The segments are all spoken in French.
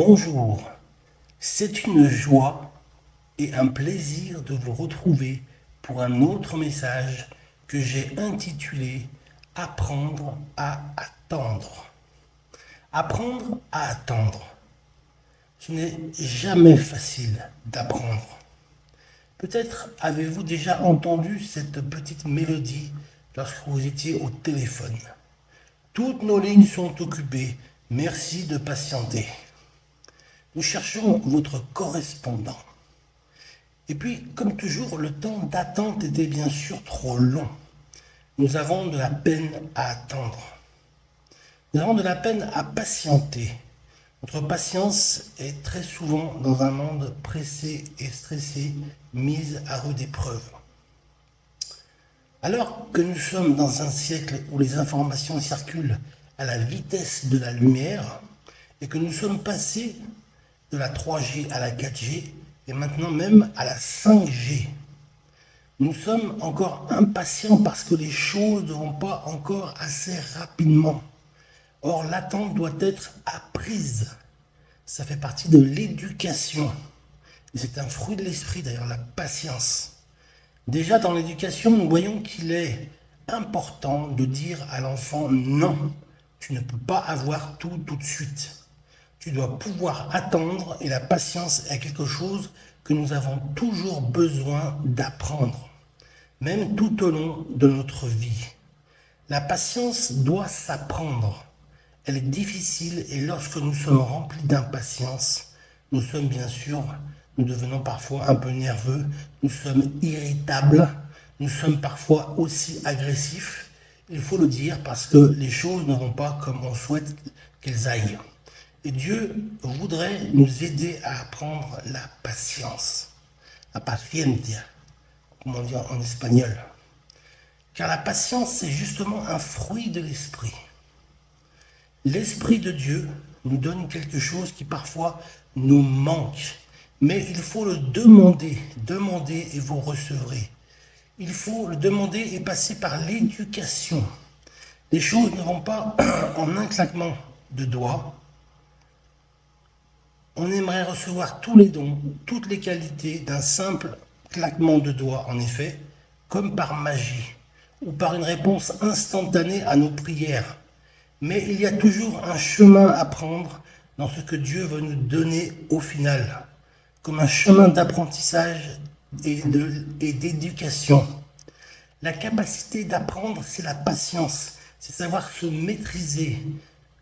Bonjour, c'est une joie et un plaisir de vous retrouver pour un autre message que j'ai intitulé Apprendre à attendre. Apprendre à attendre. Ce n'est jamais facile d'apprendre. Peut-être avez-vous déjà entendu cette petite mélodie lorsque vous étiez au téléphone. Toutes nos lignes sont occupées, merci de patienter. Nous cherchons votre correspondant. Et puis, comme toujours, le temps d'attente était bien sûr trop long. Nous avons de la peine à attendre. Nous avons de la peine à patienter. Notre patience est très souvent, dans un monde pressé et stressé, mise à rude épreuve. Alors que nous sommes dans un siècle où les informations circulent à la vitesse de la lumière et que nous sommes passés de la 3G à la 4G et maintenant même à la 5G. Nous sommes encore impatients parce que les choses ne vont pas encore assez rapidement. Or, l'attente doit être apprise. Ça fait partie de l'éducation. Et c'est un fruit de l'esprit d'ailleurs, la patience. Déjà dans l'éducation, nous voyons qu'il est important de dire à l'enfant non, tu ne peux pas avoir tout de suite. Tu dois pouvoir attendre et la patience est quelque chose que nous avons toujours besoin d'apprendre, même tout au long de notre vie. La patience doit s'apprendre. Elle est difficile et lorsque nous sommes remplis d'impatience, nous devenons parfois un peu nerveux, nous sommes irritables, nous sommes parfois aussi agressifs. Il faut le dire parce que les choses ne vont pas comme on souhaite qu'elles aillent. Et Dieu voudrait nous aider à apprendre la patience, la paciencia, comme on dit en espagnol. Car la patience, c'est justement un fruit de l'esprit. L'Esprit de Dieu nous donne quelque chose qui parfois nous manque. Mais il faut le demander. Demandez et vous recevrez. Il faut le demander et passer par l'éducation. Les choses ne vont pas en un claquement de doigts. On aimerait recevoir tous les dons, toutes les qualités d'un simple claquement de doigts, en effet, comme par magie, ou par une réponse instantanée à nos prières. Mais il y a toujours un chemin à prendre dans ce que Dieu veut nous donner au final, comme un chemin d'apprentissage et d'éducation. La capacité d'apprendre, c'est la patience, c'est savoir se maîtriser,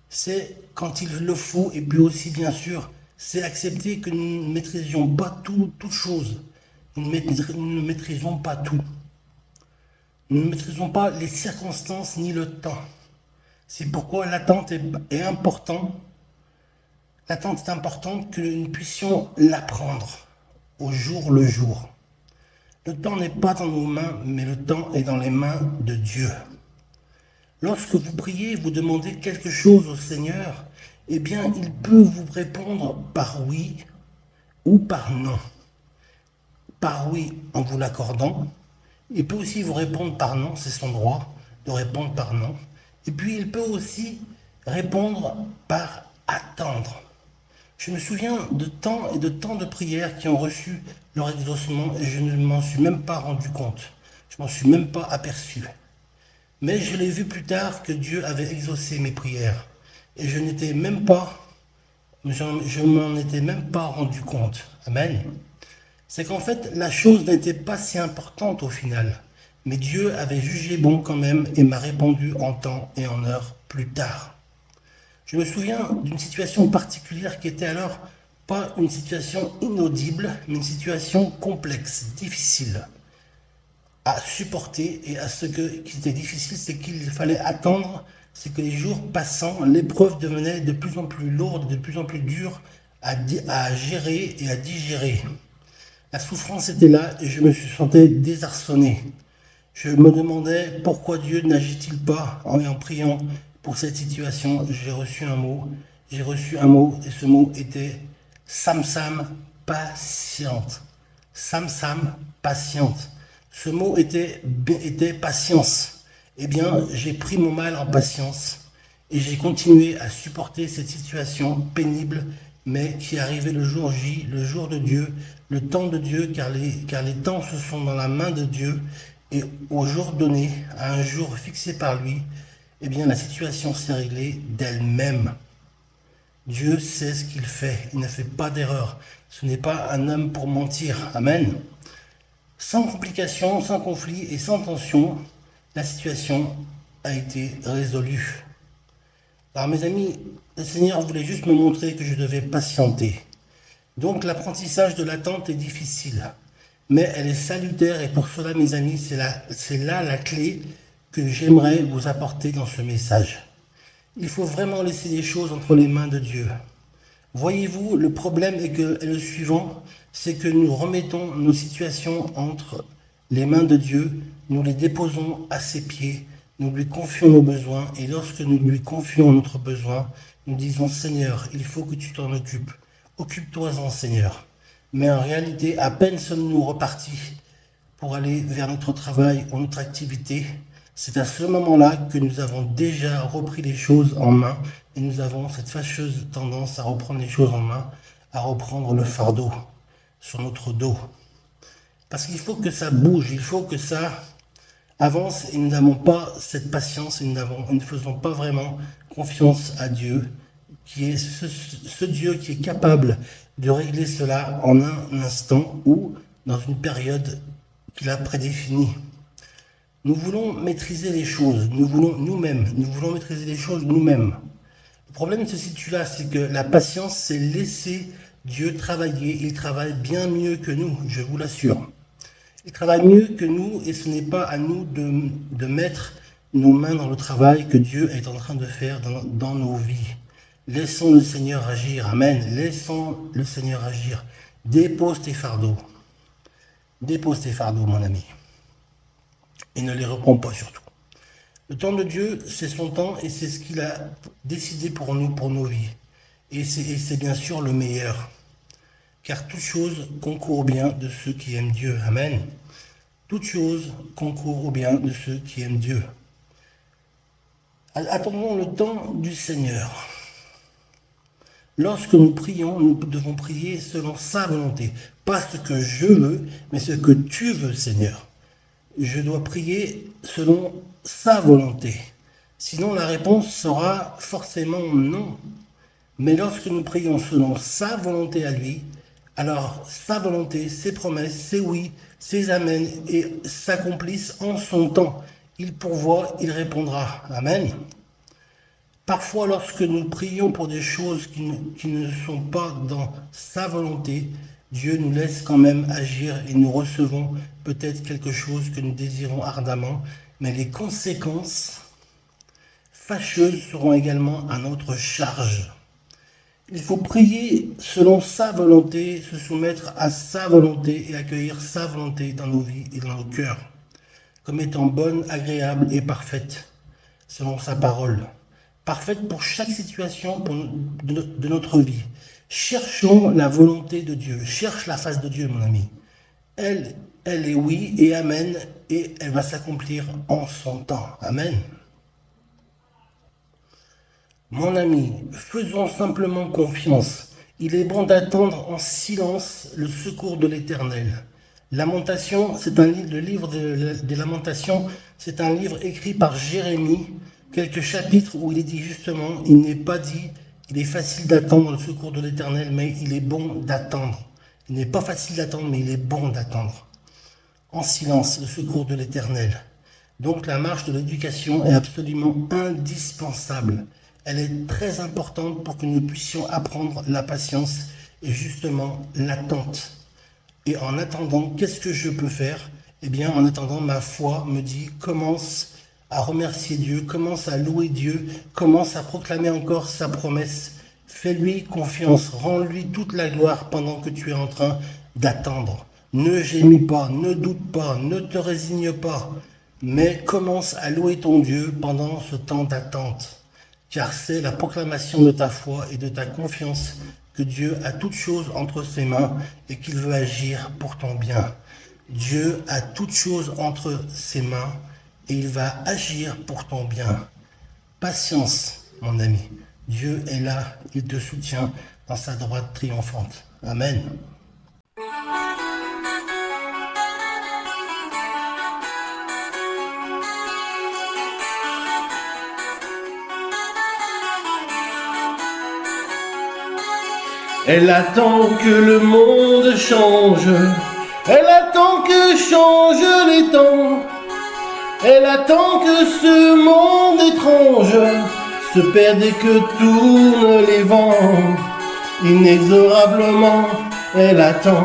c'est quand il le faut, et puis aussi bien sûr, c'est accepter que nous ne maîtrisions pas toute chose. Nous ne maîtrisons pas tout. Nous ne maîtrisons pas les circonstances ni le temps. C'est pourquoi l'attente est importante. L'attente est importante que nous puissions l'apprendre au jour le jour. Le temps n'est pas dans nos mains, mais le temps est dans les mains de Dieu. Lorsque vous priez, vous demandez quelque chose au Seigneur, eh bien, il peut vous répondre par oui ou par non. Par oui en vous l'accordant. Il peut aussi vous répondre par non, c'est son droit de répondre par non. Et puis, il peut aussi répondre par attendre. Je me souviens de temps et de temps de prières qui ont reçu leur exaucement et je ne m'en suis même pas rendu compte. Je m'en suis même pas aperçu. Mais je l'ai vu plus tard que Dieu avait exaucé mes prières. Et je m'en étais même pas rendu compte. Amen. C'est qu'en fait, la chose n'était pas si importante au final. Mais Dieu avait jugé bon quand même et m'a répondu en temps et en heure plus tard. Je me souviens d'une situation particulière qui était alors pas une situation inaudible, mais une situation complexe, difficile à supporter. Et ce qui était difficile, c'est qu'il fallait attendre, c'est que les jours passant, l'épreuve devenait de plus en plus lourde, de plus en plus dure à gérer et à digérer. La souffrance était là et je me sentais désarçonné. Je me demandais pourquoi Dieu n'agit-il pas en priant pour cette situation. J'ai reçu un mot et ce mot était Sam, patiente. Sam, patiente. Ce mot était patience. Eh bien, j'ai pris mon mal en patience et j'ai continué à supporter cette situation pénible mais qui arrivait le jour J, le jour de Dieu, le temps de Dieu, car les temps se sont dans la main de Dieu, et au jour donné, à un jour fixé par lui, eh bien la situation s'est réglée d'elle-même. Dieu sait ce qu'il fait, il ne fait pas d'erreur. Ce n'est pas un homme pour mentir. Amen. Sans complications, sans conflit et sans tension, la situation a été résolue. Alors mes amis, le Seigneur voulait juste me montrer que je devais patienter. Donc l'apprentissage de l'attente est difficile, mais elle est salutaire et pour cela mes amis, c'est là la clé que j'aimerais vous apporter dans ce message. Il faut vraiment laisser les choses entre les mains de Dieu. Voyez-vous, le problème est le suivant, c'est que nous remettons nos situations entre les mains de Dieu, nous les déposons à ses pieds, nous lui confions nos besoins, et lorsque nous lui confions notre besoin, nous disons « Seigneur, il faut que tu t'en occupes. Occupe-toi-en, Seigneur. » Mais en réalité, à peine sommes-nous repartis pour aller vers notre travail ou notre activité, c'est à ce moment-là que nous avons déjà repris les choses en main et nous avons cette fâcheuse tendance à reprendre les choses en main, à reprendre le fardeau sur notre dos. Parce qu'il faut que ça bouge, il faut que ça avance et nous n'avons pas cette patience et nous ne faisons pas vraiment confiance à Dieu, qui est ce Dieu qui est capable de régler cela en un instant ou dans une période qu'il a prédéfinie. Nous voulons maîtriser les choses, nous voulons maîtriser les choses nous-mêmes. Le problème se situe là, c'est que la patience, c'est laisser Dieu travailler. Il travaille bien mieux que nous, je vous l'assure. Il travaille mieux que nous et ce n'est pas à nous de mettre nos mains dans le travail que Dieu est en train de faire dans nos vies. Laissons le Seigneur agir, amen. Laissons le Seigneur agir. Dépose tes fardeaux. Dépose tes fardeaux, mon ami. Et ne les reprends pas surtout. Le temps de Dieu, c'est son temps et c'est ce qu'il a décidé pour nous, pour nos vies. Et c'est bien sûr le meilleur. Car toute chose concourt au bien de ceux qui aiment Dieu. Amen. Toute chose concourt au bien de ceux qui aiment Dieu. Attendons le temps du Seigneur. Lorsque nous prions, nous devons prier selon sa volonté. Pas ce que je veux, mais ce que tu veux, Seigneur. Je dois prier selon sa volonté. Sinon, la réponse sera forcément non. Mais lorsque nous prions selon sa volonté à lui, alors sa volonté, ses promesses, ses oui, ses amens et s'accomplissent en son temps. Il pourvoit, il répondra. Amen. Parfois, lorsque nous prions pour des choses qui ne sont pas dans sa volonté, Dieu nous laisse quand même agir et nous recevons peut-être quelque chose que nous désirons ardemment, mais les conséquences fâcheuses seront également à notre charge. Il faut prier selon sa volonté, se soumettre à sa volonté et accueillir sa volonté dans nos vies et dans nos cœurs, comme étant bonne, agréable et parfaite, selon sa parole. Parfaite pour chaque situation de notre vie. Cherchons la volonté de Dieu. Cherche la face de Dieu, mon ami. Elle est oui et amen, et elle va s'accomplir en son temps. Amen. Mon ami, faisons simplement confiance. Il est bon d'attendre en silence le secours de l'Éternel. Lamentation, c'est le livre des Lamentations, c'est un livre écrit par Jérémie, quelques chapitres où il est dit justement, il n'est pas dit, il est facile d'attendre le secours de l'Éternel, mais il est bon d'attendre. Il n'est pas facile d'attendre, mais il est bon d'attendre. En silence, le secours de l'Éternel. Donc la marche de l'éducation est absolument indispensable. Elle est très importante pour que nous puissions apprendre la patience et justement l'attente. Et en attendant, qu'est-ce que je peux faire? Eh bien, en attendant, ma foi me dit, commence à remercier Dieu, commence à louer Dieu, commence à proclamer encore sa promesse. Fais-lui confiance, rends-lui toute la gloire pendant que tu es en train d'attendre. Ne gémis pas, ne doute pas, ne te résigne pas, mais commence à louer ton Dieu pendant ce temps d'attente. Car c'est la proclamation de ta foi et de ta confiance que Dieu a toutes choses entre ses mains et qu'il veut agir pour ton bien. Dieu a toutes choses entre ses mains et il va agir pour ton bien. Patience, mon ami, Dieu est là, il te soutient dans sa droite triomphante. Amen. Elle attend que le monde change, elle attend que changent les temps, elle attend que ce monde étrange se perde et que tournent les vents. Inexorablement, elle attend.